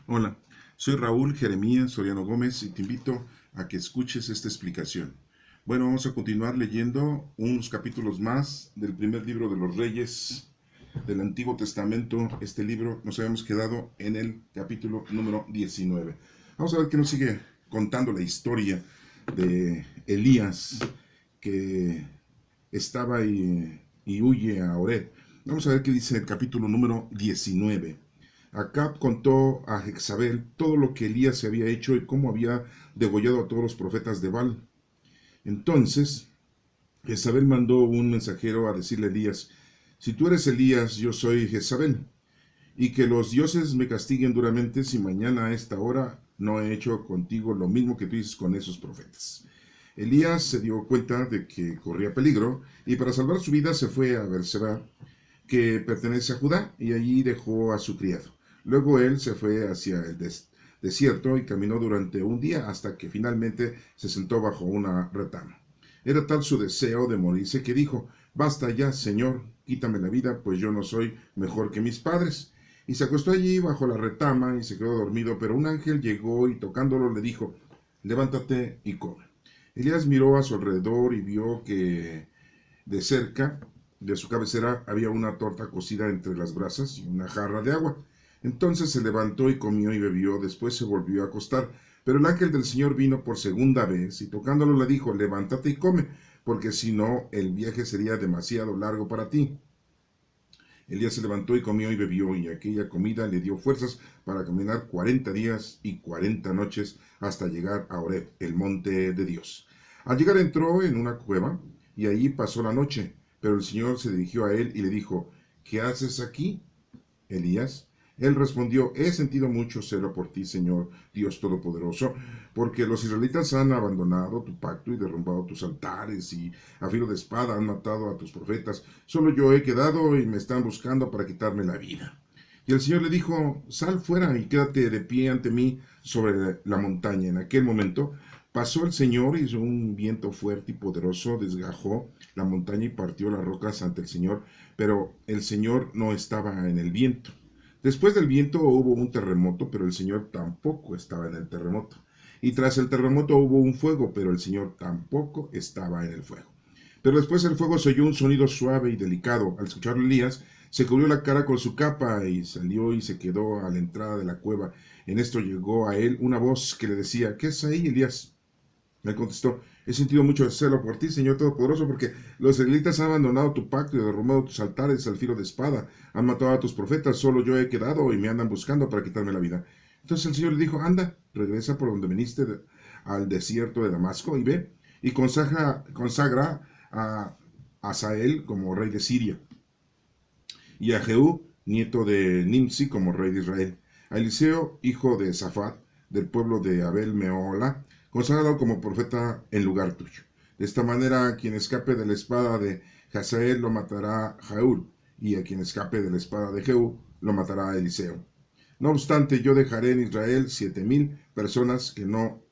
Hola, soy Raúl Jeremías Soriano Gómez y te invito a que escuches esta explicación. Bueno, vamos a continuar leyendo unos capítulos más del primer libro de los Reyes del Antiguo Testamento. Este libro nos habíamos quedado en el capítulo número 19. Vamos a ver qué nos sigue contando la historia de Elías que estaba y huye a Oreb. Vamos a ver qué dice el capítulo número 19. Acab contó a Jezabel todo lo que Elías se había hecho y cómo había degollado a todos los profetas de Baal. Entonces Jezabel mandó un mensajero a decirle a Elías: si tú eres Elías, yo soy Jezabel, y que los dioses me castiguen duramente si mañana a esta hora no he hecho contigo lo mismo que tú dices con esos profetas. Elías se dio cuenta de que corría peligro y para salvar su vida se fue a Berseba, que pertenece a Judá, y allí dejó a su criado. Luego él se fue hacia el desierto y caminó durante un día hasta que finalmente se sentó bajo una retama. Era tal su deseo de morirse que dijo: basta ya, Señor, quítame la vida, pues yo no soy mejor que mis padres. Y se acostó allí bajo la retama y se quedó dormido, pero un ángel llegó y tocándolo le dijo: levántate y come. Elías miró a su alrededor y vio que de cerca de su cabecera había una torta cocida entre las brasas y una jarra de agua. Entonces se levantó y comió y bebió, después se volvió a acostar. Pero el ángel del Señor vino por segunda vez y tocándolo le dijo: levántate y come, porque si no el viaje sería demasiado largo para ti. Elías se levantó y comió y bebió, y aquella comida le dio fuerzas para caminar 40 días y 40 noches hasta llegar a Horeb, el monte de Dios. Al llegar entró en una cueva y allí pasó la noche, pero el Señor se dirigió a él y le dijo: ¿qué haces aquí, Elías? Él respondió: he sentido mucho celo por ti, Señor Dios Todopoderoso, porque los israelitas han abandonado tu pacto y derrumbado tus altares, y a filo de espada han matado a tus profetas. Solo yo he quedado y me están buscando para quitarme la vida. Y el Señor le dijo: sal fuera y quédate de pie ante mí sobre la montaña. En aquel momento pasó el Señor, hizo un viento fuerte y poderoso, desgajó la montaña y partió las rocas ante el Señor, pero el Señor no estaba en el viento. Después del viento hubo un terremoto, pero el Señor tampoco estaba en el terremoto. Y tras el terremoto hubo un fuego, pero el Señor tampoco estaba en el fuego. Pero después del fuego se oyó un sonido suave y delicado. Al escucharlo Elías, se cubrió la cara con su capa y salió y se quedó a la entrada de la cueva. En esto llegó a él una voz que le decía: ¿qué es ahí, Elías? Me contestó: he sentido mucho celo por ti, Señor Todopoderoso, porque los israelitas han abandonado tu pacto y derrumbado tus altares al filo de espada. Han matado a tus profetas, solo yo he quedado y me andan buscando para quitarme la vida. Entonces el Señor le dijo: anda, regresa por donde viniste al desierto de Damasco y ve y consagra a Asael como rey de Siria y a Jehú, nieto de Nimsi, como rey de Israel. A Eliseo, hijo de Safat, del pueblo de Abel Meola, consagrado como profeta en lugar tuyo. De esta manera, quien escape de la espada de Hazael lo matará Jaúl, y a quien escape de la espada de Jehú lo matará Eliseo. No obstante, yo dejaré en Israel 7,000 personas que no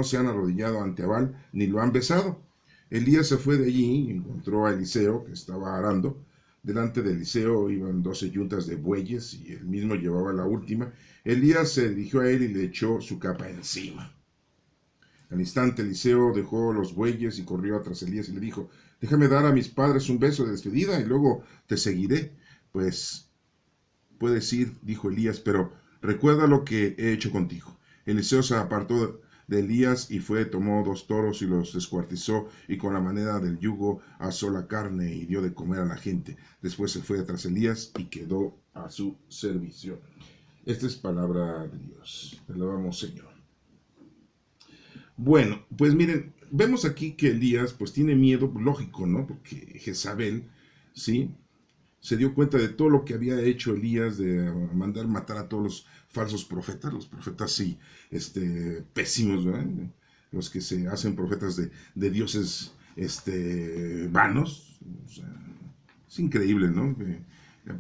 se han arrodillado ante Abal ni lo han besado. Elías se fue de allí y encontró a Eliseo, que estaba arando. Delante de Eliseo iban 12 yuntas de bueyes y él mismo llevaba la última. Elías se dirigió a él y le echó su capa encima. Al instante Eliseo dejó los bueyes y corrió tras Elías y le dijo: déjame dar a mis padres un beso de despedida y luego te seguiré. Pues puedes ir, dijo Elías, pero recuerda lo que he hecho contigo. Eliseo se apartó de Elías y fue, tomó 2 toros y los descuartizó, y con la manera del yugo asó la carne y dio de comer a la gente. Después se fue tras Elías y quedó a su servicio. Esta es palabra de Dios. Te alabamos, Señor. Bueno, pues miren, vemos aquí que Elías pues tiene miedo, lógico, ¿no? Porque Jezabel, ¿sí?, se dio cuenta de todo lo que había hecho Elías, de mandar matar a todos los profetas sí, pésimos, ¿verdad? Los que se hacen profetas de dioses vanos. O sea, es increíble, ¿no?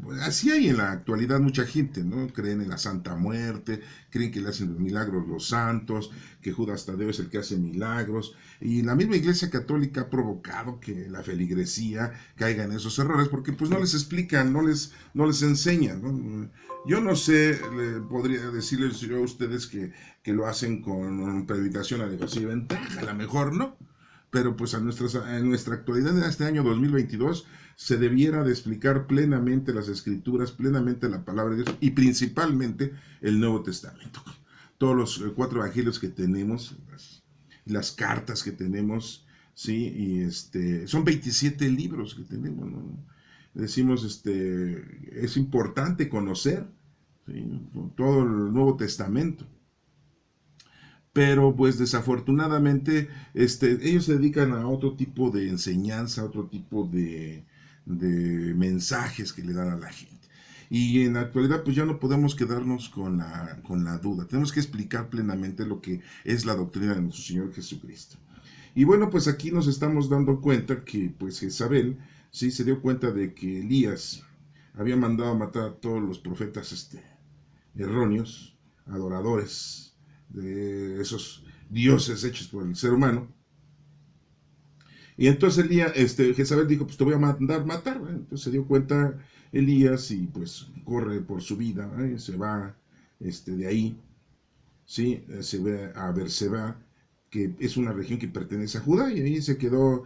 Pues, así hay en la actualidad mucha gente, ¿no? Creen en la Santa Muerte, creen que le hacen los milagros los santos, que Judas Tadeo es el que hace milagros, y la misma Iglesia Católica ha provocado que la feligresía caiga en esos errores, porque pues no les explican, no les enseñan, ¿no? Yo no sé, podría decirles yo a ustedes que lo hacen con predicación a Dios y ventaja, a lo mejor no, pero pues en nuestra actualidad, en este año 2022, se debiera de explicar plenamente las Escrituras, plenamente la palabra de Dios y principalmente el Nuevo Testamento. Todos los 4 evangelios que tenemos, las cartas que tenemos, ¿sí? Y son 27 libros que tenemos, ¿no? Decimos, es importante conocer, ¿sí? Todo el Nuevo Testamento. Pero pues desafortunadamente ellos se dedican a otro tipo de enseñanza, a otro tipo de mensajes que le dan a la gente. Y en la actualidad pues ya no podemos quedarnos con la duda, tenemos que explicar plenamente lo que es la doctrina de nuestro Señor Jesucristo. Y bueno, pues aquí nos estamos dando cuenta que pues Jezabel sí se dio cuenta de que Elías había mandado a matar a todos los profetas erróneos, adoradores de esos dioses hechos por el ser humano. Y entonces Jezabel dijo, pues te voy a mandar matar, ¿eh? Entonces se dio cuenta Elías y pues corre por su vida, ¿eh? Se va de ahí, ¿sí? Se ve a Berseba, que es una región que pertenece a Judá, y ahí se quedó,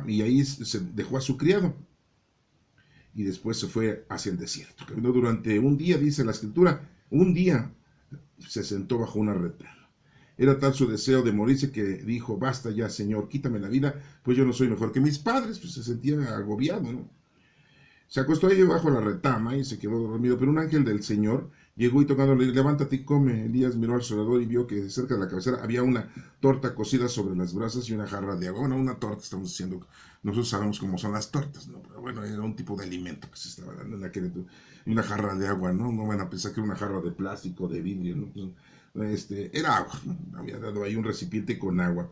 y ahí se dejó a su criado, y después se fue hacia el desierto. Caminó durante un día, dice la escritura, un día se sentó bajo una retama. Era tal su deseo de morirse que dijo, basta ya, Señor, quítame la vida, pues yo no soy mejor que mis padres. Pues se sentía agobiado, ¿no? Se acostó ahí bajo la retama y se quedó dormido, pero un ángel del Señor llegó y tocándole, levántate y come. Elías miró al alrededor y vio que cerca de la cabecera había una torta cocida sobre las brasas y una jarra de agua. Bueno, una torta, estamos diciendo, nosotros sabemos cómo son las tortas, ¿no? Pero bueno, era un tipo de alimento que se estaba dando en aquel entonces. Y una jarra de agua, ¿no? No van a pensar que era una jarra de plástico, de vidrio, ¿no? Pues, era agua, ¿no? Había dado ahí un recipiente con agua.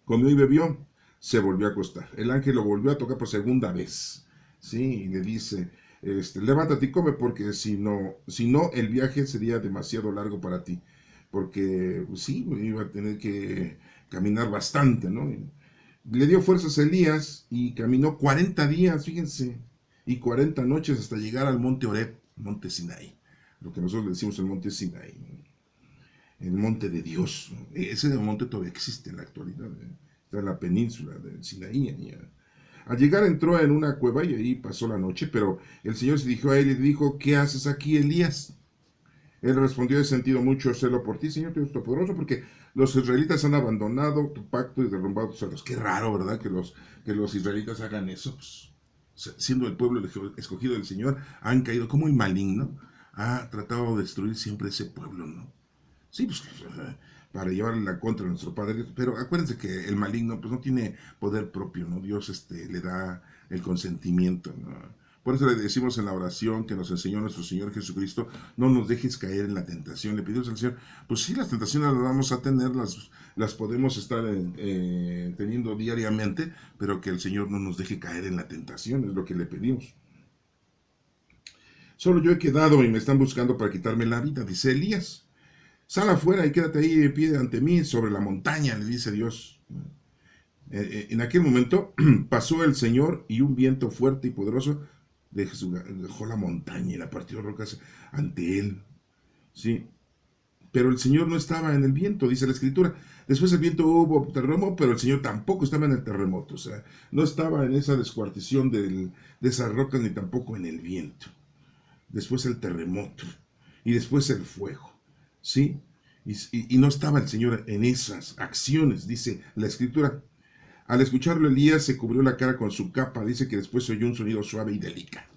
Comió y bebió, se volvió a acostar. El ángel lo volvió a tocar por segunda vez, ¿sí? Y le dice, levántate y come porque si no, el viaje sería demasiado largo para ti. Porque, pues, sí, iba a tener que caminar bastante, ¿no? Y le dio fuerzas a Elías y caminó 40 días, fíjense, y 40 noches hasta llegar al monte Horeb, monte Sinaí, lo que nosotros le decimos el monte Sinaí, el monte de Dios. Ese monte todavía existe en la actualidad, está en la península de Sinaí. Al llegar entró en una cueva y ahí pasó la noche, pero el Señor se dirigió a él y le dijo, ¿qué haces aquí, Elías? Él respondió, he sentido mucho celo por ti, Señor Dios Todopoderoso, porque los israelitas han abandonado tu pacto y derrumbado tus cerros. Qué raro, ¿verdad? Que los israelitas hagan eso. Pues, siendo el pueblo escogido del Señor, han caído como el maligno. Ha tratado de destruir siempre ese pueblo, ¿no? Sí, pues para llevarle la contra a nuestro Padre. Pero acuérdense que el maligno pues no tiene poder propio, ¿no? Dios le da el consentimiento, ¿no? Por eso le decimos en la oración que nos enseñó nuestro Señor Jesucristo, no nos dejes caer en la tentación. Le pedimos al Señor, pues sí, las tentaciones las vamos a tener, las podemos estar teniendo diariamente, pero que el Señor no nos deje caer en la tentación, es lo que le pedimos. Solo yo he quedado y me están buscando para quitarme la vida, dice Elías. Sal afuera y quédate ahí de pie ante mí sobre la montaña, le dice Dios. En aquel momento pasó el Señor y un viento fuerte y poderoso dejó la montaña y la partió rocas ante él. Sí, pero el Señor no estaba en el viento, dice la Escritura. Después el viento hubo terremoto, pero el Señor tampoco estaba en el terremoto. O sea, no estaba en esa descuartición de esas rocas ni tampoco en el viento. Después el terremoto y después el fuego. ¿Sí? Y no estaba el Señor en esas acciones, dice la Escritura. Al escucharlo, Elías se cubrió la cara con su capa. Dice que después se oyó un sonido suave y delicado.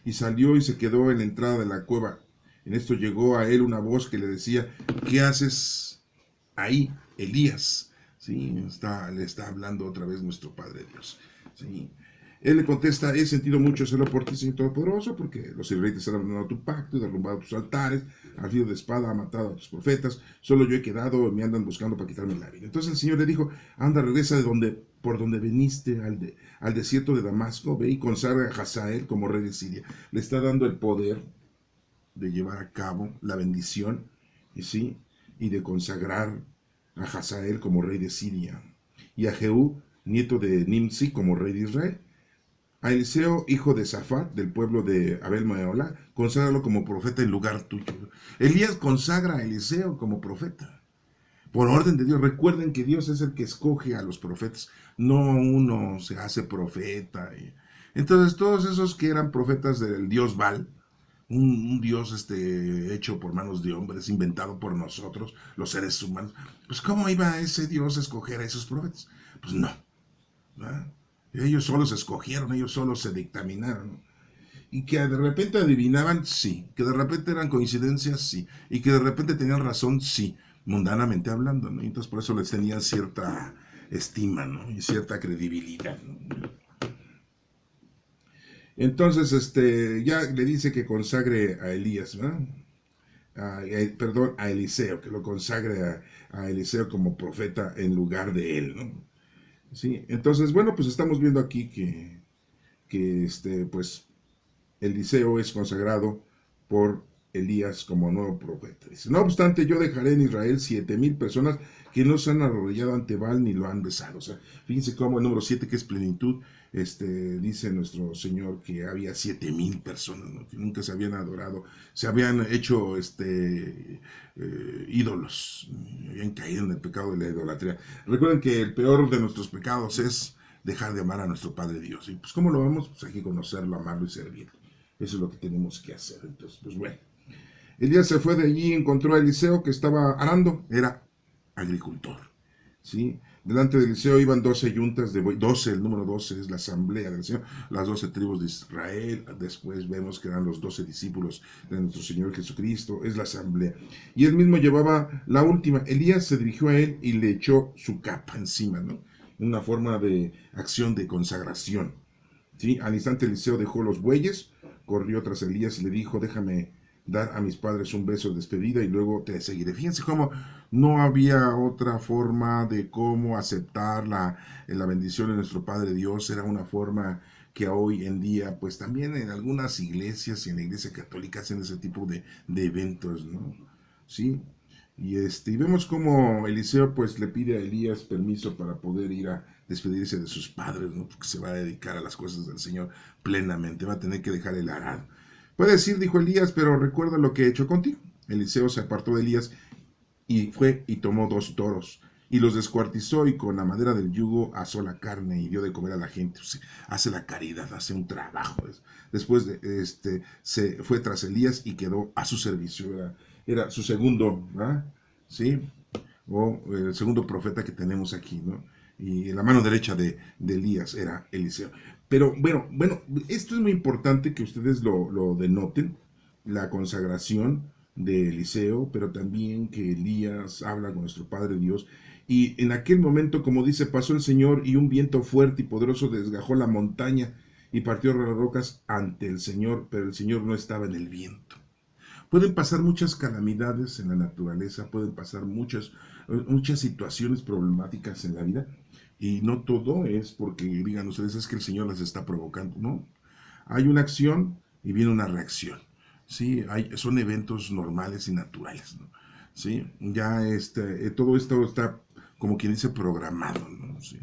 Y salió y se quedó en la entrada de la cueva. En esto llegó a él una voz que le decía, ¿qué haces ahí, Elías? Sí, le está hablando otra vez nuestro Padre Dios. Sí. Él le contesta, he sentido mucho celo por ti, Señor Todopoderoso, porque los israelitas han abandonado tu pacto y derrumbado tus altares, al filo de espada ha matado a tus profetas, solo yo he quedado, me andan buscando para quitarme la vida. Entonces el Señor le dijo, anda, regresa por donde veniste al desierto de Damasco, ve y consagra a Hazael como rey de Siria. Le está dando el poder de llevar a cabo la bendición, ¿sí? Y de consagrar a Hazael como rey de Siria, y a Jehú, nieto de Nimsi, como rey de Israel. A Eliseo, hijo de Safat, del pueblo de Abel Mehola, conságralo como profeta en lugar tuyo. Elías consagra a Eliseo como profeta, por orden de Dios. Recuerden que Dios es el que escoge a los profetas, no uno se hace profeta. Entonces, todos esos que eran profetas del dios Baal, un dios hecho por manos de hombres, inventado por nosotros, los seres humanos, pues ¿cómo iba ese dios a escoger a esos profetas? Pues no, ¿verdad? Ellos solos escogieron, ellos solos se dictaminaron. Y que de repente adivinaban, sí. Que de repente eran coincidencias, sí. Y que de repente tenían razón, sí. Mundanamente hablando, ¿no? Entonces por eso les tenían cierta estima, ¿no? Y cierta credibilidad, ¿no? Entonces, ya le dice que consagre a Elías, ¿verdad? Perdón, a Eliseo, que lo consagre a Eliseo como profeta en lugar de él, ¿no? Sí, entonces, bueno, pues estamos viendo aquí que pues, Eliseo es consagrado por Elías como nuevo profeta. Dice, no obstante, yo dejaré en Israel 7,000 personas que no se han arrodillado ante Baal ni lo han besado. O sea, fíjense cómo el número 7, que es plenitud, dice nuestro Señor que había 7,000 personas, ¿no? Que nunca se habían adorado, se habían hecho ídolos, habían caído en el pecado de la idolatría. Recuerden que el peor de nuestros pecados es dejar de amar a nuestro Padre Dios. Y pues, ¿cómo lo vamos? Pues hay que conocerlo, amarlo y servirlo. Eso es lo que tenemos que hacer. Entonces, pues bueno. Elías se fue de allí y encontró a Eliseo que estaba arando. Era agricultor. ¿Sí? Delante de Eliseo iban 12 yuntas de buey. 12, el número 12 es la asamblea del Señor. Las 12 tribus de Israel. Después vemos que eran los 12 discípulos de nuestro Señor Jesucristo. Es la asamblea. Y él mismo llevaba la última. Elías se dirigió a él y le echó su capa encima, ¿no? Una forma de acción de consagración. ¿Sí? Al instante Eliseo dejó los bueyes, corrió tras Elías y le dijo, déjame dar a mis padres un beso de despedida y luego te seguiré. Fíjense cómo no había otra forma de cómo aceptar la bendición de nuestro Padre Dios. Era una forma que hoy en día, pues también en algunas iglesias y en la iglesia católica hacen ese tipo de eventos, ¿no? ¿Sí? Y vemos cómo Eliseo pues le pide a Elías permiso para poder ir a despedirse de sus padres, ¿no? Porque se va a dedicar a las cosas del Señor plenamente, va a tener que dejar el arado. Puedes ir, dijo Elías, pero recuerda lo que he hecho contigo. Eliseo se apartó de Elías y fue y tomó 2 toros y los descuartizó y con la madera del yugo asó la carne y dio de comer a la gente. O sea, hace la caridad, hace un trabajo. Después se fue tras Elías y quedó a su servicio. Era su segundo, ¿verdad? ¿Sí? O el segundo profeta que tenemos aquí, ¿no? Y la mano derecha de Elías era Eliseo. Pero bueno, esto es muy importante que ustedes lo denoten, la consagración de Eliseo, pero también que Elías habla con nuestro Padre Dios. Y en aquel momento, como dice, pasó el Señor y un viento fuerte y poderoso desgajó la montaña y partió las rocas ante el Señor, pero el Señor no estaba en el viento. Pueden pasar muchas calamidades en la naturaleza, pueden pasar muchas situaciones problemáticas en la vida, y no todo es porque digan ustedes es que el Señor las está provocando, no. Hay una acción y viene una reacción, ¿sí? Son eventos normales y naturales, ¿no? ¿Sí? Ya todo esto está, como quien dice, programado, ¿no? ¿Sí?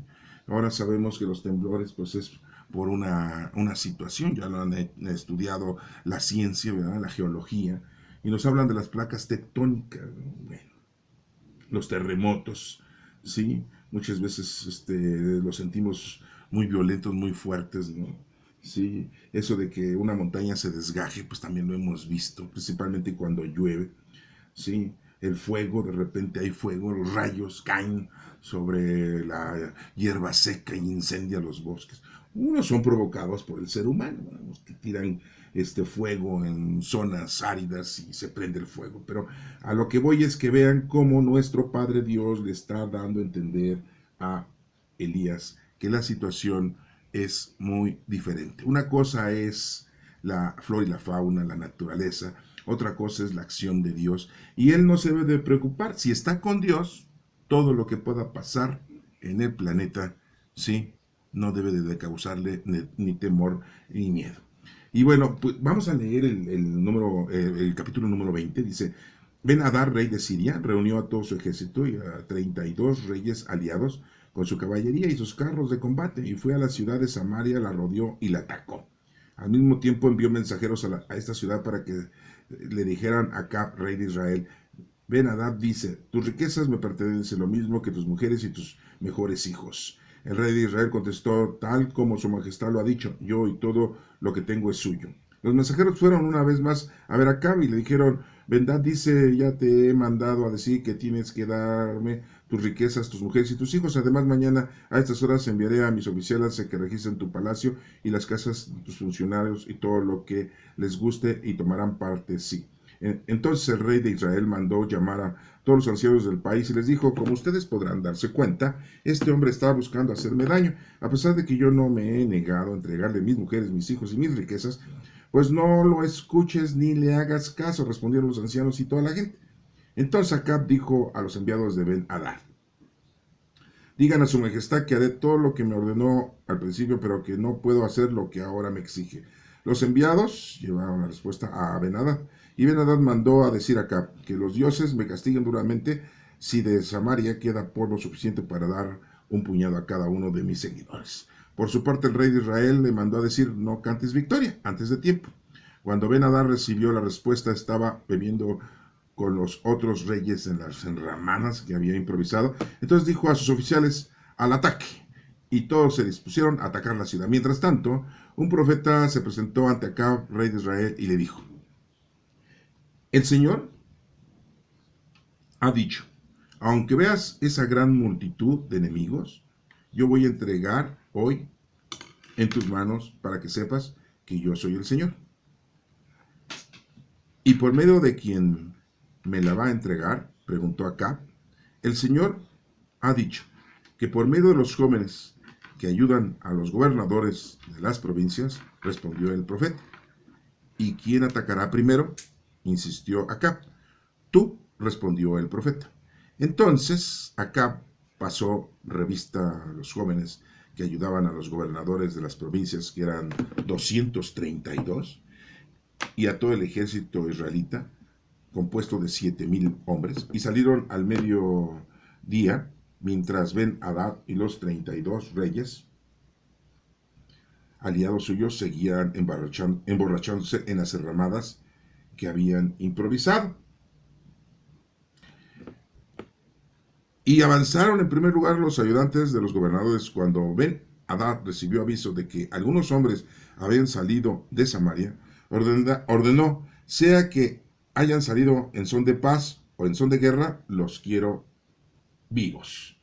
Ahora sabemos que los temblores, pues es por una situación, ya lo han estudiado la ciencia, ¿verdad? La geología, y nos hablan de las placas tectónicas, ¿no? Bueno, los terremotos, ¿sí? Muchas veces los sentimos muy violentos, muy fuertes, ¿no? Sí, eso de que una montaña se desgaje, pues también lo hemos visto, principalmente cuando llueve, ¿sí? El fuego, de repente hay fuego, los rayos caen sobre la hierba seca e incendia los bosques. Unos son provocados por el ser humano, ¿no? Que tiran fuego en zonas áridas y se prende el fuego. Pero a lo que voy es que vean cómo nuestro Padre Dios le está dando a entender a Elías que la situación es muy diferente. Una cosa es la flora y la fauna, la naturaleza, otra cosa es la acción de Dios. Y él no se debe de preocupar. Si está con Dios, todo lo que pueda pasar en el planeta, sí, no debe de causarle ni temor ni miedo. Y bueno, pues vamos a leer el capítulo número 20. Dice, Ben-Hadad, rey de Siria, reunió a todo su ejército y a 32 reyes aliados con su caballería y sus carros de combate, y fue a la ciudad de Samaria, la rodeó y la atacó. Al mismo tiempo envió mensajeros a esta ciudad para que le dijeran a Acab, rey de Israel, Ben-Hadad dice, tus riquezas me pertenecen lo mismo que tus mujeres y tus mejores hijos. El rey de Israel contestó, tal como su majestad lo ha dicho, yo y todo lo que tengo es suyo. Los mensajeros fueron una vez más a ver a Acab y le dijeron, Ben-Hadad dice, ya te he mandado a decir que tienes que darme tus riquezas, tus mujeres y tus hijos. Además, mañana a estas horas enviaré a mis oficiales a que registren tu palacio y las casas de tus funcionarios y todo lo que les guste y tomarán parte, sí. Entonces el rey de Israel mandó llamar a todos los ancianos del país y les dijo, como ustedes podrán darse cuenta, este hombre estaba buscando hacerme daño, a pesar de que yo no me he negado a entregarle mis mujeres, mis hijos y mis riquezas, pues no lo escuches ni le hagas caso, respondieron los ancianos y toda la gente. Entonces Acab dijo a los enviados de Ben-Hadad, digan a su majestad que haré todo lo que me ordenó al principio, pero que no puedo hacer lo que ahora me exige. Los enviados llevaron la respuesta a Ben-Hadad, y Ben-Hadad mandó a decir a Acab que los dioses me castiguen duramente si de Samaria queda polvo suficiente para dar un puñado a cada uno de mis seguidores. Por su parte, el rey de Israel le mandó a decir, no cantes victoria antes de tiempo. Cuando Ben-Hadad recibió la respuesta, estaba bebiendo con los otros reyes en las enramadas que había improvisado. Entonces dijo a sus oficiales, al ataque, y todos se dispusieron a atacar la ciudad. Mientras tanto, un profeta se presentó ante Acab, rey de Israel, y le dijo, el Señor ha dicho, aunque veas esa gran multitud de enemigos, yo voy a entregar hoy en tus manos para que sepas que yo soy el Señor. ¿Y por medio de quién me la va a entregar? Preguntó Acab. El Señor ha dicho que por medio de los jóvenes que ayudan a los gobernadores de las provincias, respondió el profeta. ¿Y quién atacará primero? Insistió Acab. Tú, respondió el profeta. Entonces Acab pasó revista a los jóvenes que ayudaban a los gobernadores de las provincias, que eran 232, y a todo el ejército israelita, compuesto de 7,000 hombres, y salieron al mediodía, mientras Ben-Hadad y los 32 reyes, aliados suyos, seguían emborrachándose en las enramadas que habían improvisado. Y avanzaron en primer lugar los ayudantes de los gobernadores. Cuando Ben-Hadad recibió aviso de que algunos hombres habían salido de Samaria, ordenó, sea que hayan salido en son de paz o en son de guerra, los quiero vivos.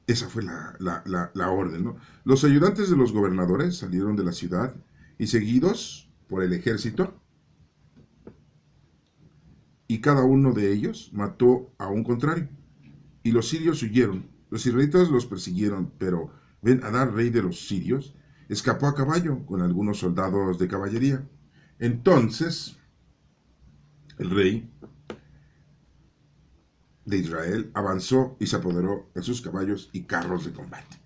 Esa fue la orden, ¿no? Los ayudantes de los gobernadores salieron de la ciudad y seguidos por el ejército, y cada uno de ellos mató a un contrario. Y los sirios huyeron. Los israelitas los persiguieron, pero Ben-Hadad, rey de los sirios, escapó a caballo con algunos soldados de caballería. Entonces, el rey de Israel avanzó y se apoderó de sus caballos y carros de combate,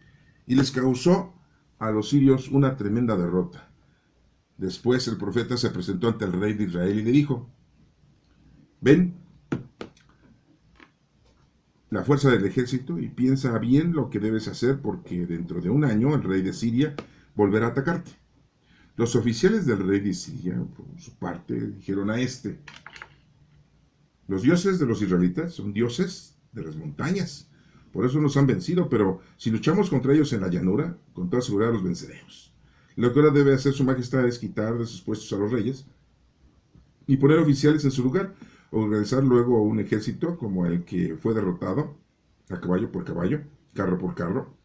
y les causó a los sirios una tremenda derrota. Después el profeta se presentó ante el rey de Israel y le dijo, ven la fuerza del ejército y piensa bien lo que debes hacer, porque dentro de un año el rey de Siria volverá a atacarte. Los oficiales del rey de Siria, por su parte, dijeron a este, los dioses de los israelitas son dioses de las montañas, por eso nos han vencido, pero si luchamos contra ellos en la llanura, con toda seguridad los venceremos. Lo que ahora debe hacer su majestad es quitar de sus puestos a los reyes y poner oficiales en su lugar, organizar luego un ejército como el que fue derrotado, a caballo por caballo, carro por carro.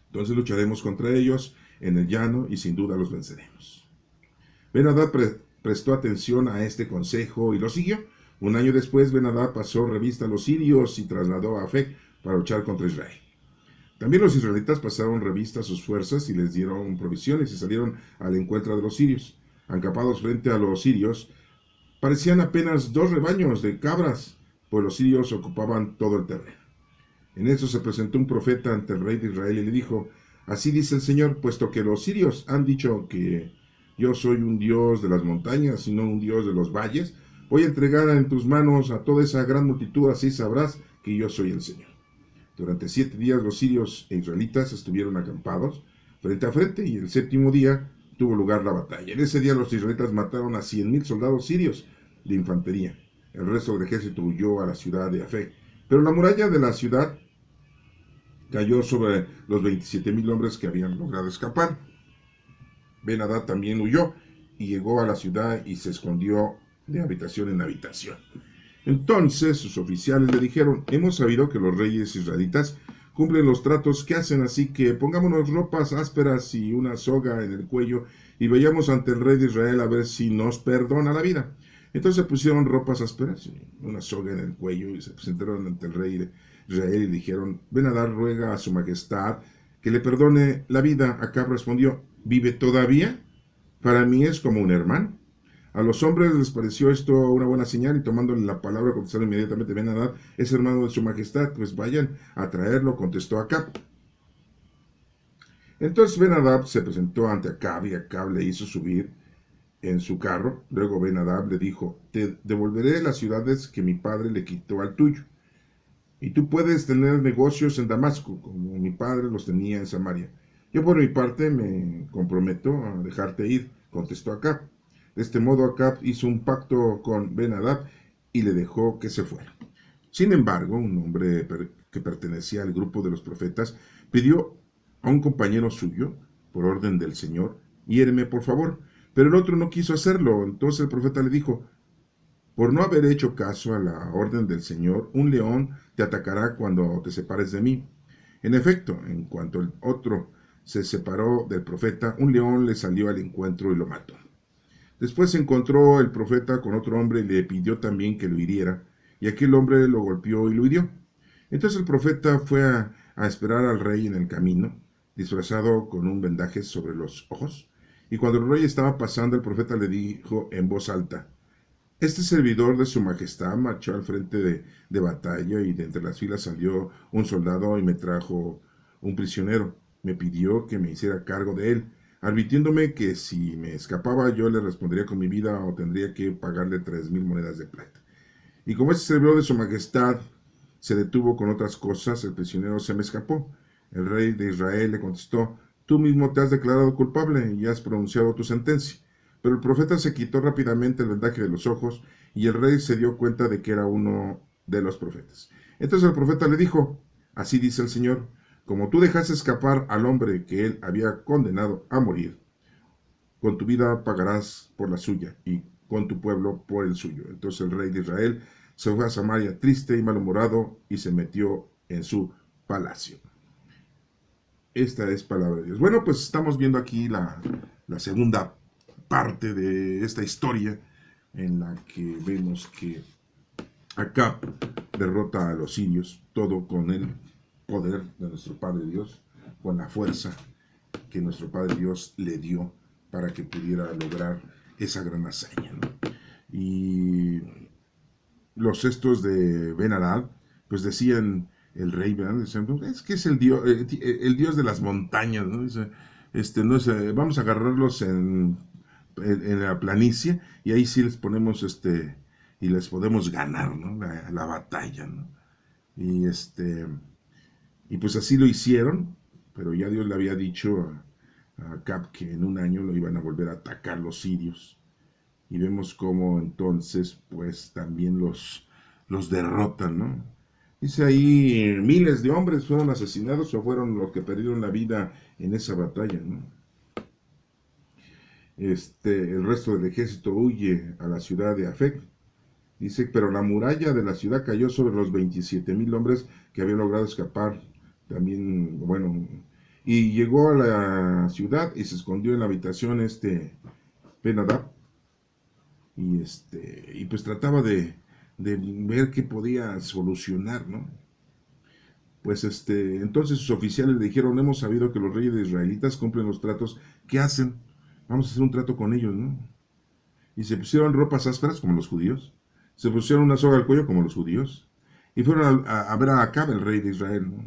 Entonces lucharemos contra ellos en el llano y sin duda los venceremos. Ben-Hadad prestó atención a este consejo y lo siguió. Un año después, Ben-Hadad pasó revista a los sirios y trasladó a Afec, para luchar contra Israel. También los israelitas pasaron revista a sus fuerzas y les dieron provisiones y salieron al encuentro de los sirios. Acampados frente a los sirios, parecían apenas 2 rebaños de cabras, pues los sirios ocupaban todo el terreno. En eso se presentó un profeta ante el rey de Israel y le dijo: así dice el Señor, puesto que los sirios han dicho que yo soy un Dios de las montañas y no un Dios de los valles, voy a entregar en tus manos a toda esa gran multitud, así sabrás que yo soy el Señor. Durante 7 días los sirios e israelitas estuvieron acampados frente a frente, y el 7.º día tuvo lugar la batalla. En ese día los israelitas mataron a 100,000 soldados sirios de infantería. El resto del ejército huyó a la ciudad de Afec. Pero la muralla de la ciudad cayó sobre los 27,000 hombres que habían logrado escapar. Ben-Hadad también huyó y llegó a la ciudad y se escondió de habitación en habitación. Entonces sus oficiales le dijeron: hemos sabido que los reyes israelitas cumplen los tratos que hacen, así que pongámonos ropas ásperas y una soga en el cuello y vayamos ante el rey de Israel a ver si nos perdona la vida. Entonces pusieron ropas ásperas y una soga en el cuello y se presentaron ante el rey de Israel y le dijeron: Ben-Hadad ruega a su majestad que le perdone la vida. Acab respondió: ¿vive todavía? Para mí es como un hermano. A los hombres les pareció esto una buena señal y tomándole la palabra contestaron inmediatamente: Ben-Hadad es hermano de su majestad, pues vayan a traerlo, contestó Acab. Entonces Ben-Hadad se presentó ante Acab y Acab le hizo subir en su carro. Luego Ben-Hadad le dijo: te devolveré las ciudades que mi padre le quitó al tuyo, y tú puedes tener negocios en Damasco, como mi padre los tenía en Samaria. Yo por mi parte me comprometo a dejarte ir, contestó Acab. De este modo Acab hizo un pacto con Ben-Hadad y le dejó que se fuera. Sin embargo, un hombre que pertenecía al grupo de los profetas pidió a un compañero suyo, por orden del Señor: hiéreme por favor. Pero el otro no quiso hacerlo. Entonces el profeta le dijo: por no haber hecho caso a la orden del Señor, un león te atacará cuando te separes de mí. En efecto, en cuanto el otro se separó del profeta, un león le salió al encuentro y lo mató. Después se encontró el profeta con otro hombre y le pidió también que lo hiriera, y aquel hombre lo golpeó y lo hirió. Entonces el profeta fue a esperar al rey en el camino, disfrazado con un vendaje sobre los ojos, y cuando el rey estaba pasando, el profeta le dijo en voz alta: este servidor de su majestad marchó al frente de batalla, y de entre las filas salió un soldado y me trajo un prisionero. Me pidió que me hiciera cargo de él, advirtiéndome que si me escapaba yo le respondería con mi vida o tendría que pagarle 3,000 monedas de plata. Y como este servidor de su majestad se detuvo con otras cosas, el prisionero se me escapó. El rey de Israel le contestó: tú mismo te has declarado culpable y has pronunciado tu sentencia. Pero el profeta se quitó rápidamente el vendaje de los ojos, y el rey se dio cuenta de que era uno de los profetas. Entonces el profeta le dijo: así dice el Señor, como tú dejaste escapar al hombre que él había condenado a morir, con tu vida pagarás por la suya, y con tu pueblo por el suyo. Entonces el rey de Israel se fue a Samaria triste y malhumorado, y se metió en su palacio. Esta es palabra de Dios. Bueno, pues estamos viendo aquí la segunda parte de esta historia, en la que vemos que Acab derrota a los sirios, todo con el poder de nuestro Padre Dios, con la fuerza que nuestro Padre Dios le dio para que pudiera lograr esa gran hazaña, ¿no? Y los estos de Ben-Hadad, pues decían, el rey, ¿verdad? Decían: es que es el Dios de las montañas, ¿no? Dice, no es, vamos a agarrarlos en la planicie, y ahí sí les ponemos, y les podemos ganar, ¿no? La batalla, ¿no? Y y pues así lo hicieron, pero ya Dios le había dicho a Acab que en un año lo iban a volver a atacar los sirios. Y vemos cómo entonces pues también los derrotan, ¿no? Dice ahí: miles de hombres fueron asesinados o fueron los que perdieron la vida en esa batalla, ¿no? El resto del ejército huye a la ciudad de Afec. Dice: pero la muralla de la ciudad cayó sobre los 27,000 hombres que habían logrado escapar. También, bueno, y llegó a la ciudad y se escondió en la habitación Ben-Hadad, y pues trataba de ver qué podía solucionar, ¿no? Pues entonces sus oficiales le dijeron, hemos sabido que los reyes de israelitas cumplen los tratos. ¿Qué hacen? Vamos a hacer un trato con ellos, ¿no? Y se pusieron ropas ásperas como los judíos. Se pusieron una soga al cuello como los judíos. Y fueron a ver a Acab, el rey de Israel, ¿no?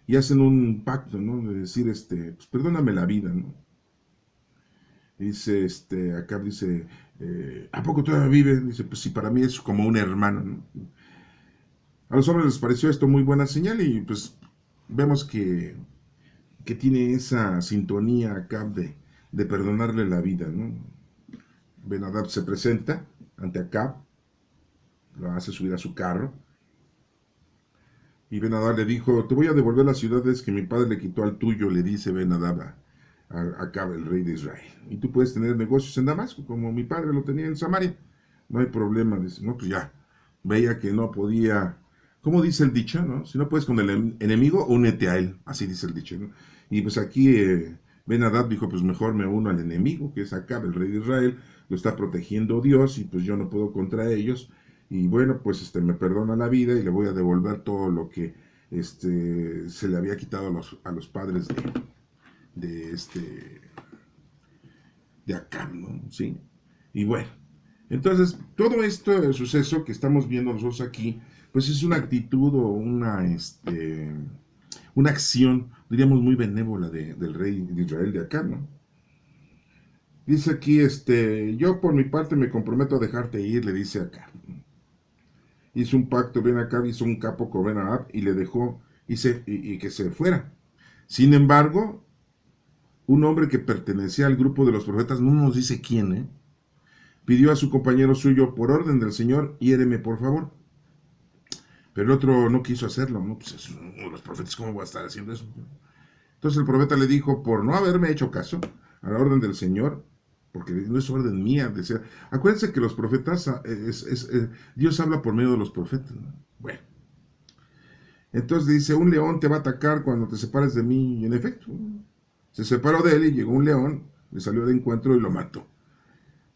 Y hacen un pacto, ¿no? De decir, pues perdóname la vida, ¿no? Dice, Acab dice, ¿a poco todavía vive? Dice, pues sí, para mí es como un hermano, ¿no? A los hombres les pareció esto muy buena señal y pues vemos que tiene esa sintonía Acab de perdonarle la vida, ¿no? Ben-Hadad se presenta ante Acab, lo hace subir a su carro, y Ben-Hadad le dijo, te voy a devolver las ciudades que mi padre le quitó al tuyo, le dice Ben-Hadad a Acab, el rey de Israel. Y tú puedes tener negocios en Damasco, como mi padre lo tenía en Samaria. No hay problema, dice, no, pues ya. Veía que no podía, ¿cómo dice el dicho, no? Si no puedes con el enemigo, únete a él, así dice el dicho, ¿no? Y pues aquí Ben-Hadad dijo, pues mejor me uno al enemigo, que es Acab, el rey de Israel, lo está protegiendo Dios y pues yo no puedo contra ellos. Y bueno, pues me perdona la vida y le voy a devolver todo lo que se le había quitado a los padres de, este, de Acab, ¿no? ¿Sí? Y bueno, entonces todo este suceso que estamos viendo nosotros aquí, pues es una actitud o una acción, diríamos, muy benévola del rey de Israel de Acab, ¿no? Dice aquí, yo por mi parte me comprometo a dejarte ir, le dice Acab. Hizo un pacto Ben Acab, hizo un capo con Ben Ahab y le dejó y que se fuera. Sin embargo, un hombre que pertenecía al grupo de los profetas, no nos dice quién, pidió a su compañero suyo, por orden del Señor, hiéreme por favor. Pero el otro no quiso hacerlo, ¿no? Pues es uno de los profetas, ¿cómo voy a estar haciendo eso? Entonces el profeta le dijo, por no haberme hecho caso a la orden del Señor, porque no es orden mía, decía. Acuérdense que los profetas, Dios habla por medio de los profetas, ¿no? Bueno, entonces dice, un león te va a atacar cuando te separes de mí, y en efecto, se separó de él y llegó un león, le salió de encuentro y lo mató.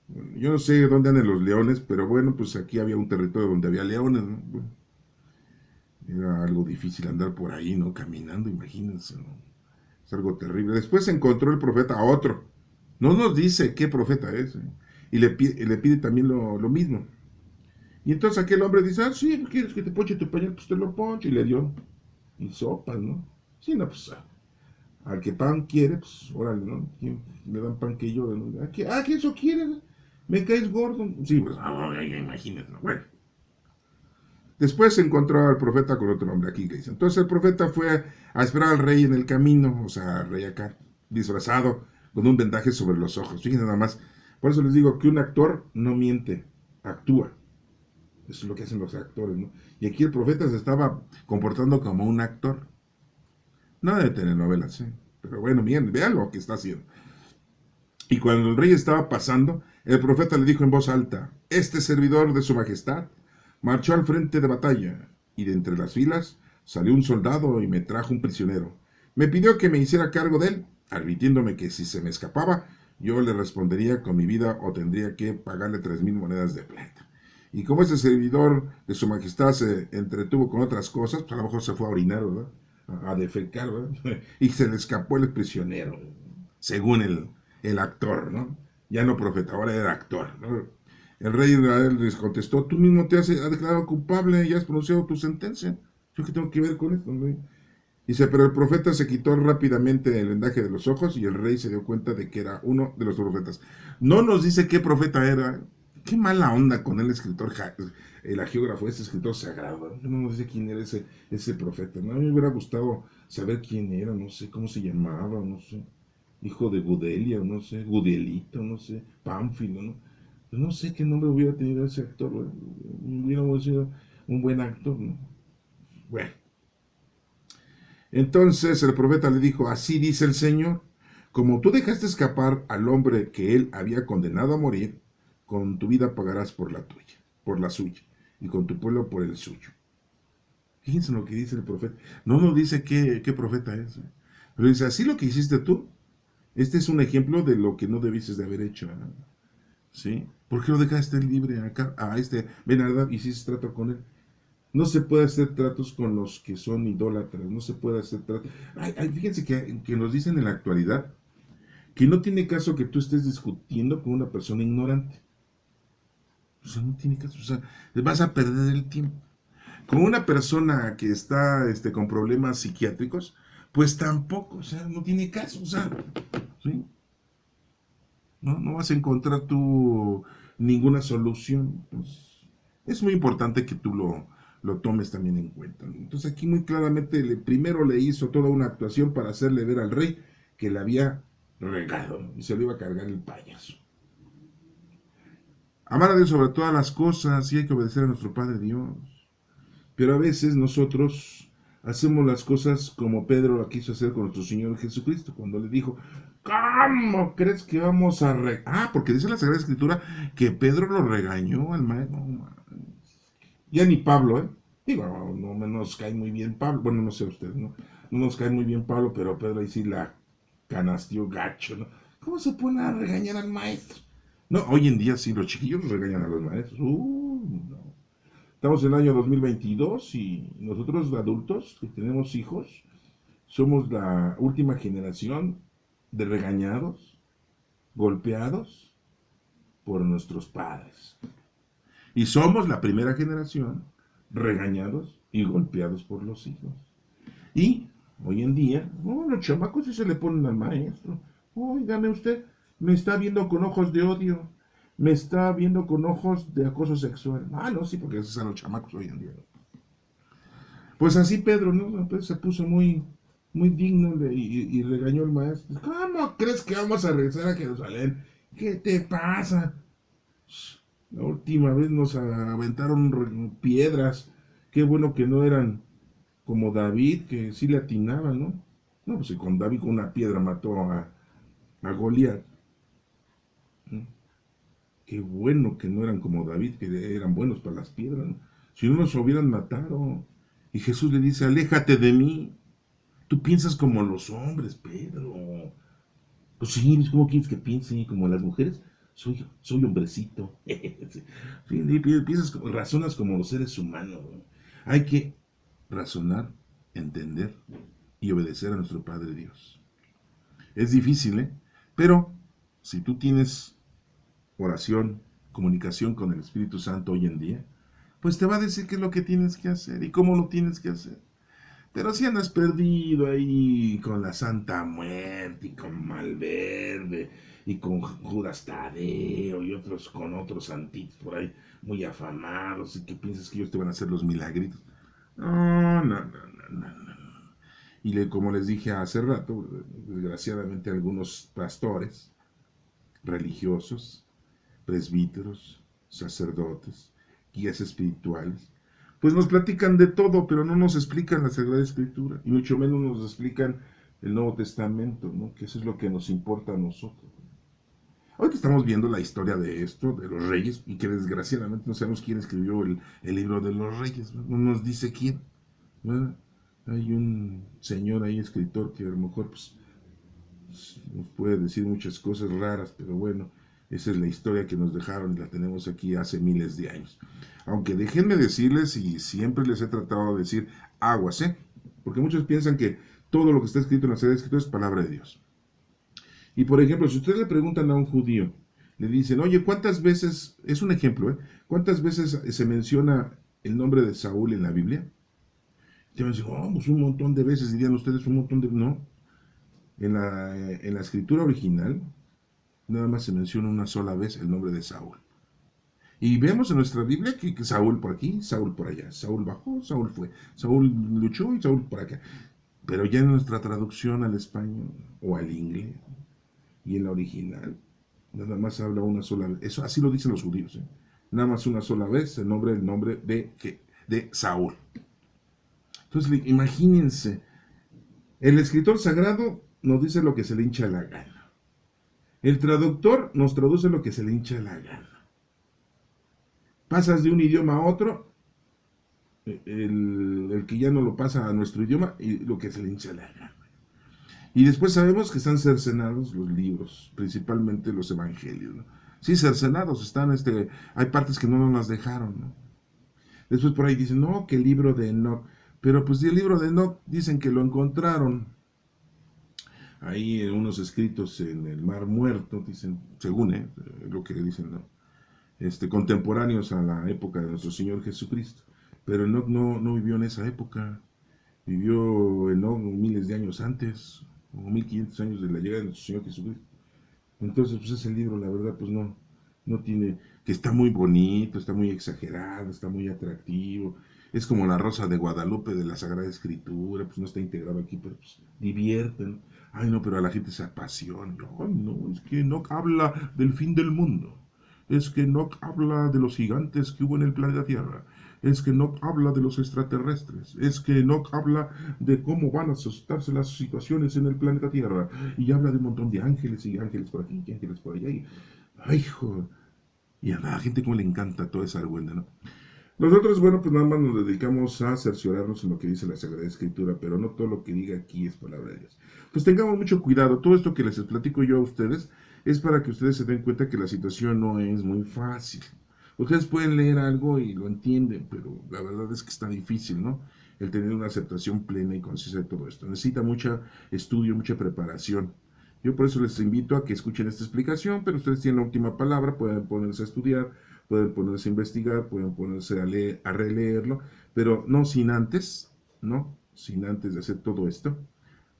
Bueno, yo no sé dónde andan los leones, pero bueno, pues aquí había un territorio donde había leones, ¿no? Bueno, era algo difícil andar por ahí, ¿no? Caminando, imagínense, ¿no? Es algo terrible. Después encontró el profeta a otro. No nos dice qué profeta es, ¿eh? Y le pide también lo mismo. Y entonces aquel hombre dice, ah, sí, ¿quieres que te ponche tu pañal? Pues te lo poncho. Y le dio. Y sopas, ¿no? Sí, no, pues al que pan quiere, pues órale, ¿no? ¿Quién le dan pan que llora, ¿no? ¿Que eso quieres? ¿Me caes gordo? Sí, pues, imagínate, ¿no? Bueno. Después se encontró al profeta con otro hombre, aquí le dice. Entonces el profeta fue a esperar al rey en el camino, o sea, al rey acá, disfrazado, con un vendaje sobre los ojos. Fíjense nada más. Por eso les digo que un actor no miente, actúa. Eso es lo que hacen los actores, ¿no? Y aquí el profeta se estaba comportando como un actor. No de telenovelas, ¿eh? Pero bueno, bien, vean lo que está haciendo. Y cuando el rey estaba pasando, el profeta le dijo en voz alta, este servidor de su majestad marchó al frente de batalla, y de entre las filas salió un soldado y me trajo un prisionero. Me pidió que me hiciera cargo de él, advirtiéndome que si se me escapaba, yo le respondería con mi vida o tendría que pagarle 3,000 monedas de plata. Y como ese servidor de su majestad se entretuvo con otras cosas, pues a lo mejor se fue a orinar, ¿verdad? A defecar, ¿verdad? Y se le escapó el prisionero, según el actor, ¿no? Ya no profeta, ahora era actor, ¿no? El rey de Israel les contestó, tú mismo te has declarado culpable y has pronunciado tu sentencia. ¿Yo qué tengo que ver con esto? ¿No? Dice, pero el profeta se quitó rápidamente el vendaje de los ojos y el rey se dio cuenta de que era uno de los profetas. No nos dice qué profeta era. Qué mala onda con el escritor, el agiógrafo, ese escritor sagrado. No nos dice quién era ese profeta. ¿No? A mí me hubiera gustado saber quién era, no sé cómo se llamaba, no sé. Hijo de Gudelia, no sé, Gudelito, no sé, Pánfilo, ¿no? Pues no sé qué nombre hubiera tenido ese actor, ¿no? Hubiera sido un buen actor, ¿no? Bueno. Entonces el profeta le dijo, así dice el Señor, como tú dejaste escapar al hombre que él había condenado a morir, con tu vida pagarás por la tuya, por la suya, y con tu pueblo por el suyo. Fíjense lo que dice el profeta. No nos dice qué profeta es, ¿eh? Pero dice, así lo que hiciste tú, este es un ejemplo de lo que no debiste de haber hecho, ¿no? ¿Sí? ¿Por qué lo dejaste libre acá, a Ben-Hadad, y hiciste trato con él? No se puede hacer tratos con los que son idólatras, no se puede hacer tratos. Fíjense que nos dicen en la actualidad que no tiene caso que tú estés discutiendo con una persona ignorante. O sea, no tiene caso, o sea, vas a perder el tiempo. Con una persona que está con problemas psiquiátricos, pues tampoco, o sea, no tiene caso, o sea, ¿sí? No vas a encontrar tú ninguna solución. Pues, es muy importante que tú lo tomes también en cuenta, ¿no? Entonces aquí muy claramente primero le hizo toda una actuación para hacerle ver al rey que le había regado, ¿no? Y se lo iba a cargar el payaso. Amar a Dios sobre todas las cosas y hay que obedecer a nuestro Padre Dios. Pero a veces nosotros hacemos las cosas como Pedro lo quiso hacer con nuestro Señor Jesucristo, cuando le dijo, ¿cómo crees que vamos a porque dice la Sagrada Escritura que Pedro lo regañó al maestro. No, ya ni Pablo, ¿eh? Digo, no nos cae muy bien Pablo, bueno, no sé usted, ¿no? No nos cae muy bien Pablo, pero Pedro ahí sí la canastió gacho, ¿no? ¿Cómo se pone a regañar al maestro? No, hoy en día sí, los chiquillos regañan a los maestros. No. Estamos en el año 2022 y nosotros adultos que tenemos hijos somos la última generación de regañados, golpeados por nuestros padres. Y somos la primera generación regañados y golpeados por los hijos. Y hoy en día, los chamacos sí se le ponen al maestro. Óigame usted, me está viendo con ojos de odio, me está viendo con ojos de acoso sexual. No, sí, porque esos son los chamacos hoy en día. Pues así Pedro, ¿no? Pues se puso muy digno y regañó al maestro. ¿Cómo crees que vamos a regresar a Jerusalén? ¿Qué te pasa? La última vez nos aventaron piedras. Qué bueno que no eran como David, que sí le atinaban, ¿no? No, pues si con David con una piedra mató a Goliat. ¿No? Qué bueno que no eran como David, que eran buenos para las piedras, ¿no? Si no nos hubieran matado. Y Jesús le dice, aléjate de mí. Tú piensas como los hombres, Pedro. Pues sí, ¿cómo quieres que piense? Como las mujeres. Soy hombrecito. Sí, razonas como los seres humanos. Hay que razonar, entender y obedecer a nuestro Padre Dios. Es difícil, ¿eh? Pero si tú tienes oración, comunicación con el Espíritu Santo hoy en día, pues te va a decir qué es lo que tienes que hacer y cómo lo tienes que hacer. Pero si andas perdido ahí con la Santa Muerte y con Malverde y con Judas Tadeo y otros con otros santitos por ahí muy afamados y que piensas que ellos te van a hacer los milagritos. No. Como les dije hace rato, desgraciadamente algunos pastores religiosos, presbíteros, sacerdotes, guías espirituales, pues nos platican de todo, pero no nos explican la Sagrada Escritura, y mucho menos nos explican el Nuevo Testamento, ¿no? Que eso es lo que nos importa a nosotros. Ahorita estamos viendo la historia de esto, de los reyes, y que desgraciadamente no sabemos quién escribió el libro de los reyes, no nos dice quién, ¿verdad? Hay un señor ahí, escritor, que a lo mejor pues, nos puede decir muchas cosas raras, pero bueno, esa es la historia que nos dejaron y la tenemos aquí hace miles de años. Aunque déjenme decirles, y siempre les he tratado de decir, aguas, ¿eh? Porque muchos piensan que todo lo que está escrito en la Sagrada Escritura es palabra de Dios. Y por ejemplo, si ustedes le preguntan a un judío, le dicen, oye, ¿cuántas veces, es un ejemplo, ¿cuántas veces se menciona el nombre de Saúl en la Biblia? Y te van a decir, oh, pues un montón de veces, dirían ustedes, un montón de... No, en la escritura original, nada más se menciona una sola vez el nombre de Saúl. Y vemos en nuestra Biblia que Saúl por aquí, Saúl por allá. Saúl bajó, Saúl fue. Saúl luchó y Saúl por acá. Pero ya en nuestra traducción al español o al inglés y en la original, nada más habla una sola vez. Eso así lo dicen los judíos. Nada más una sola vez el nombre de Saúl. Entonces, imagínense, el escritor sagrado nos dice lo que se le hincha la gana. El traductor nos traduce lo que se le hincha la gana. Pasas de un idioma a otro, el que ya no lo pasa a nuestro idioma, y lo que se le hincha la gana. Y después sabemos que están cercenados los libros, principalmente los evangelios, ¿no? Sí, cercenados están, hay partes que no nos las dejaron, ¿no? Después por ahí dicen, no, que el libro de Enoch. Pero pues el libro de Enoch dicen que lo encontraron ahí en unos escritos en el Mar Muerto, dicen, según lo que dicen, ¿no? Contemporáneos a la época de nuestro Señor Jesucristo. Pero Enoch no vivió en esa época, vivió Enoch miles de años antes, o 1500 años de la llegada de nuestro Señor Jesucristo. Entonces, pues ese libro, la verdad, pues no tiene, que está muy bonito, está muy exagerado, está muy atractivo. Es como la Rosa de Guadalupe de la Sagrada Escritura, pues no está integrado aquí, pero pues divierten. Ay, no, pero a la gente se apasiona. Ay, no, es que no habla del fin del mundo. Es que no habla de los gigantes que hubo en el planeta Tierra. Es que no habla de los extraterrestres. Es que no habla de cómo van a asustarse las situaciones en el planeta Tierra. Y habla de un montón de ángeles y ángeles por aquí y ángeles por allá. Ay, joder. Y a la gente como le encanta toda esa argüenda, ¿no? Nosotros, bueno, pues nada más nos dedicamos a cerciorarnos en lo que dice la Sagrada Escritura, pero no todo lo que diga aquí es palabra de Dios. Pues tengamos mucho cuidado. Todo esto que les platico yo a ustedes es para que ustedes se den cuenta que la situación no es muy fácil. Ustedes pueden leer algo y lo entienden, pero la verdad es que está difícil, ¿no? El tener una aceptación plena y concisa de todo esto. Necesita mucho estudio, mucha preparación. Yo por eso les invito a que escuchen esta explicación, pero ustedes tienen la última palabra, pueden ponerse a estudiar, pueden ponerse a investigar, pueden ponerse a leer, a releerlo, pero no sin antes, ¿no? Sin antes de hacer todo esto,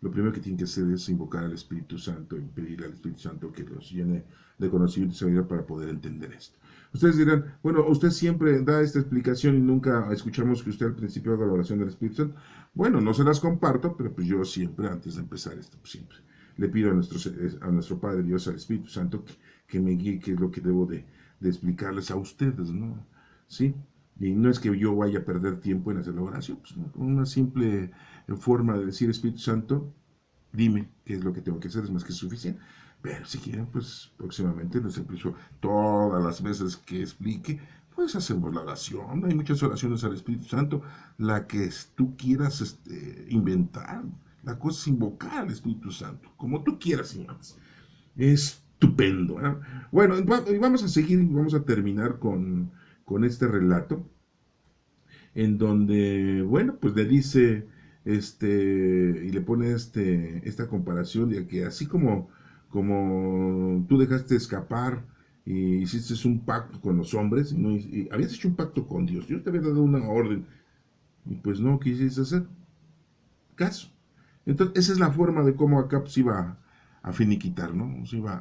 lo primero que tienen que hacer es invocar al Espíritu Santo y pedirle al Espíritu Santo que los llene de conocimiento y sabiduría para poder entender esto. Ustedes dirán, bueno, usted siempre da esta explicación y nunca escuchamos que usted al principio haga la oración del Espíritu Santo. Bueno, no se las comparto, pero pues yo siempre, antes de empezar esto, pues siempre le pido a nuestro Padre Dios, al Espíritu Santo, que me guíe qué es lo que debo de explicarles a ustedes, ¿no? ¿Sí? Y no es que yo vaya a perder tiempo en hacer la oración, pues, ¿no? Una simple forma de decir, Espíritu Santo, dime qué es lo que tengo que hacer, es más que suficiente. Pero si quieren, pues próximamente les explico todas las veces que explique, pues hacemos la oración. Hay muchas oraciones al Espíritu Santo, la que tú quieras inventar. La cosa es invocar al Espíritu Santo, como tú quieras, señores. Estupendo. ¿Eh? Bueno, vamos a seguir, vamos a terminar con este relato en donde, bueno, pues le dice, y le pone esta comparación de que así como tú dejaste escapar y hiciste un pacto con los hombres, ¿no? Y habías hecho un pacto con Dios, Dios te había dado una orden, y pues no quisiste hacer caso. Entonces, esa es la forma de cómo Acab se iba a finiquitar, ¿no? Iba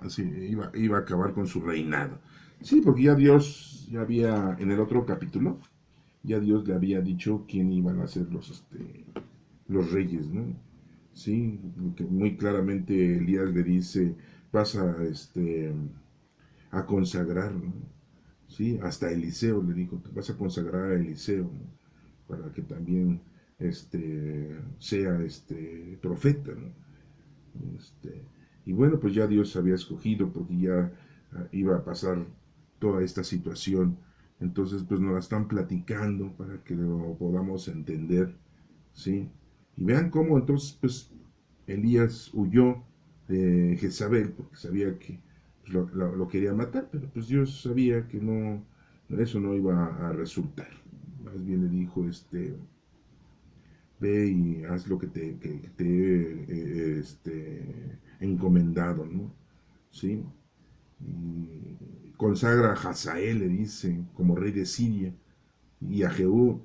a acabar con su reinado. Sí, porque ya Dios, ya había, en el otro capítulo, ya Dios le había dicho quién iban a ser los reyes, ¿no? Sí, que muy claramente Elías le dice, vas a consagrar, ¿no? Sí, hasta Eliseo le dijo, te vas a consagrar a Eliseo, ¿no? Para que también sea profeta, ¿no? Y bueno, pues ya Dios había escogido porque ya iba a pasar toda esta situación. Entonces, pues nos la están platicando para que lo podamos entender, ¿sí? Y vean cómo entonces, pues, Elías huyó de Jezabel porque sabía que pues, lo quería matar, pero pues Dios sabía que no, eso no iba a resultar. Más bien le dijo, ve y haz lo que te he encomendado, ¿no? ¿Sí? Y consagra a Hazael, le dice, como rey de Siria, y a Jehú,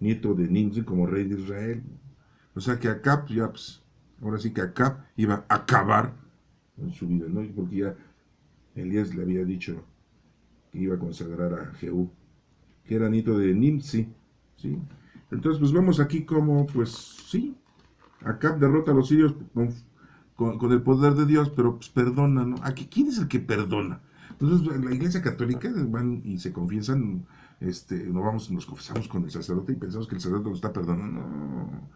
nieto de Nimsi, como rey de Israel. O sea que Acab, ya, pues, ahora sí que Acab iba a acabar en su vida, ¿no? Porque ya Elías le había dicho que iba a consagrar a Jehú, que era nieto de Nimsi, ¿sí? Entonces, pues vemos aquí como, pues, sí, Acab derrota a los sirios con el poder de Dios, pero pues perdona, ¿no? Aquí, ¿quién es el que perdona? Entonces, en la iglesia católica van y se confiesan, nos confesamos con el sacerdote y pensamos que el sacerdote nos está perdonando. No,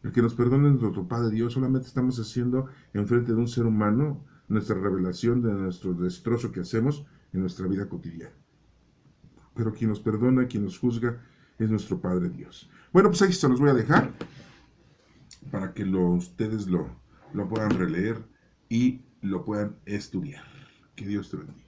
el que nos perdona es nuestro Padre Dios, solamente estamos haciendo enfrente de un ser humano nuestra revelación de nuestro destrozo que hacemos en nuestra vida cotidiana. Pero quien nos perdona, quien nos juzga, es nuestro Padre Dios. Bueno, pues ahí se los voy a dejar para que ustedes lo puedan releer y lo puedan estudiar. Que Dios te bendiga.